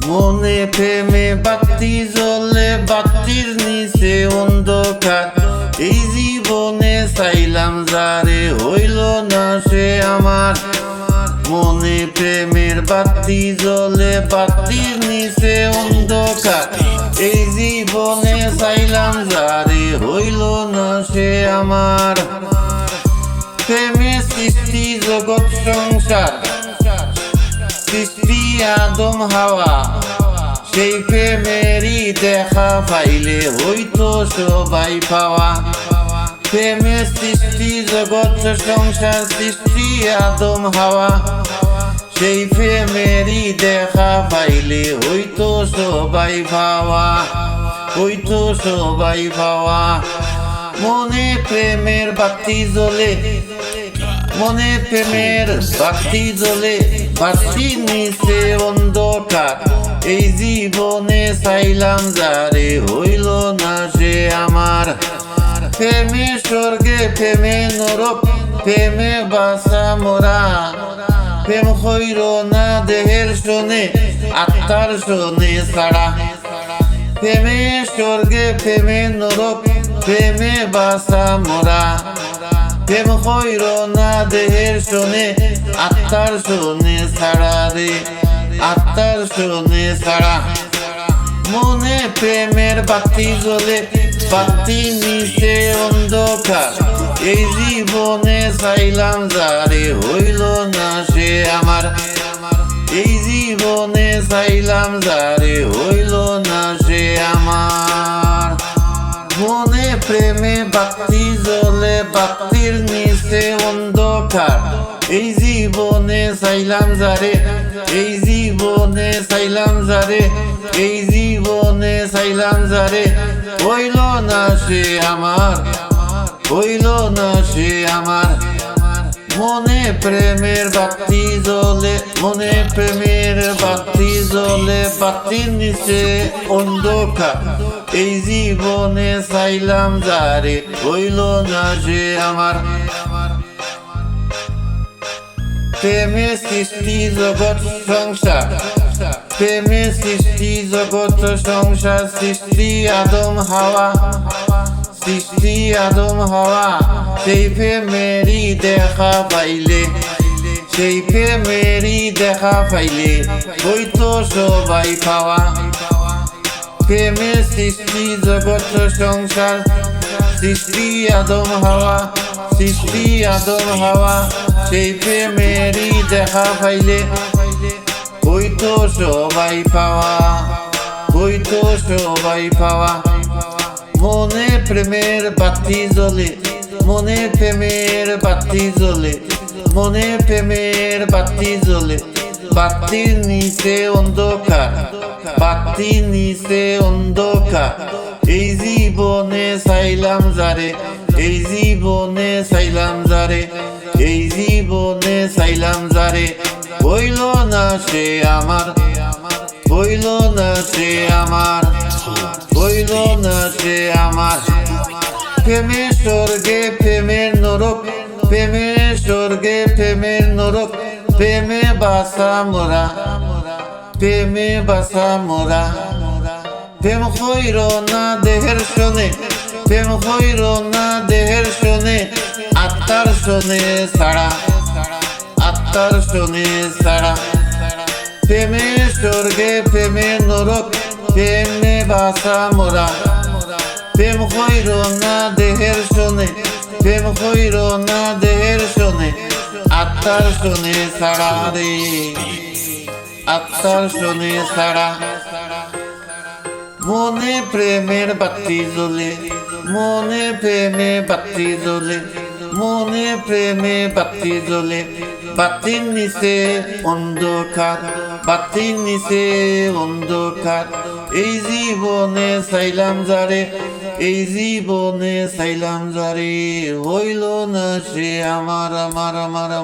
মনে প্রেমে বাতি জ্বলে, বাতির নিচে অন্ধকার। এই জীবনে চাইলাম যারে, হইল না সে আমার। মনে প্রেমের বাতি জ্বলে, বাতির নিচে অন্ধকার। এই জীবনে চাইলাম যারে, হইল না সে আমার। প্রেমে সৃষ্টি জগৎ সংসার, সৃষ্টি আদম হাওয়া। সেই প্রেমেরই দেখা পাইলে হইতো সবাই পাওয়া। প্রেমে সৃষ্টি জগৎ সংসার, সৃষ্টি আদম হাওয়া। সেই প্রেমেরই দেখা পাইলে হইতো সবাই পাওয়া, হইতো সবাই পাওয়া। মনে প্রেমের বাতি জ্বলে, মনে প্রেমের বাতি জ্বলে, বাতির নিচে অন্ধকার। এই জীবনে চাইলাম যারে, হইল না সে আমার। প্রেমে স্বর্গে, প্রেমে নরক, প্রেমে বাসা মোরা। প্রেম হইল না দেহের শোনে, আত্মার শোনে ছাড়া। প্রেমে স্বর্গে, প্রেমে নরক, প্রেমে বাসা মোরা। প্রেম হইল না দেহের শোনে, আত্মার শোনে ছাড়া রে, আত্মার শোনে ছাড়া। মনে প্রেমের বাতি জ্বলে, বাতির নিচে অন্ধকার। এই জীবনে চাইলাম যারে, হইল না সে আমার। এই জীবনে চাইলাম যারে, হইল না সে আমার। মনে প্রেমে বাতি জ্বলে, বাতির নিচে অন্ধকার। এই জীবনে চাইলাম যারে, এই জীবনে চাইলাম যারে, এই জীবনে চাইলাম যারে, হইল না সে আমার, হইল না সে আমার। মনে প্রেমের বাতি জ্বলে, মনে প্রেমের বাতি জ্বলে, বাতির নিচে অন্ধকার। এই জীবনে চাইলাম যারে, হইল না সে আমার। প্রেমে সৃষ্টি জগৎ সংসার, প্রেমে সৃষ্টি জগৎ সংসার। সৃষ্টি আদম হাওয়া, সৃষ্টি আদম হাওয়া। সেই প্রেমেরই দেখা পাইলে, সেই প্রেমেরই দেখা পাইলে হইতো সবাই পাওয়া। প্রেমে সৃষ্টি জগৎ সংসার, সৃষ্টি আদম হাওয়া, সৃষ্টি আদম হাওয়া। সেই প্রেমেরই দেখা পাইলে হইতো সবাই পাওয়া, হইতো সবাই পাওয়া। মনে প্রেমের বাতি জ্বলে, মনে প্রেমের বাতি জ্বলে, মনে প্রেমের বাতি জ্বলে, বাতির নিচে অন্ধকার, বাতির নিচে অন্ধকার। এই জীবনে চাইলাম যারে, এই জীবনে চাইলাম যারে, এই জীবনে চাইলাম যারে, হইল না সে আমার, হইল না সে আমার, হইল না সে আমার। প্রেমে স্বর্গে, প্রেমের নরক, প্রেমে স্বর্গে, প্রেমের নরক। প্রেমে বাসা মোরা, প্রেমে বাসা মোরা। প্রেম হইল না দেহের শোনে, প্রেম হইল না দেহের শোনে, আত্মার শোনে ছাড়া, আত্মার শোনে ছাড়া। প্রেমে স্বর্গে, প্রেমে নরক, প্রেমে বাসা মোরা। প্রেম হইল না দেহের শোনে, প্রেম হইল না দেহের শোনে, আত্মার শোনে ছাড়া রে, আত্মার শোনে ছাড়া। মনে প্রেমের বাতি জ্বলে, মনে প্রেমে বাতি জ্বলে, মনে প্রেমে বাতি জ্বলে, বাতির নিচে অন্ধকার, বাতির নিচে অন্ধকার। এই জীবনে চাইলাম যারে, এই জীবনে চাইলাম যারে, হইল না সে আমার, আমার, আমার, আমার।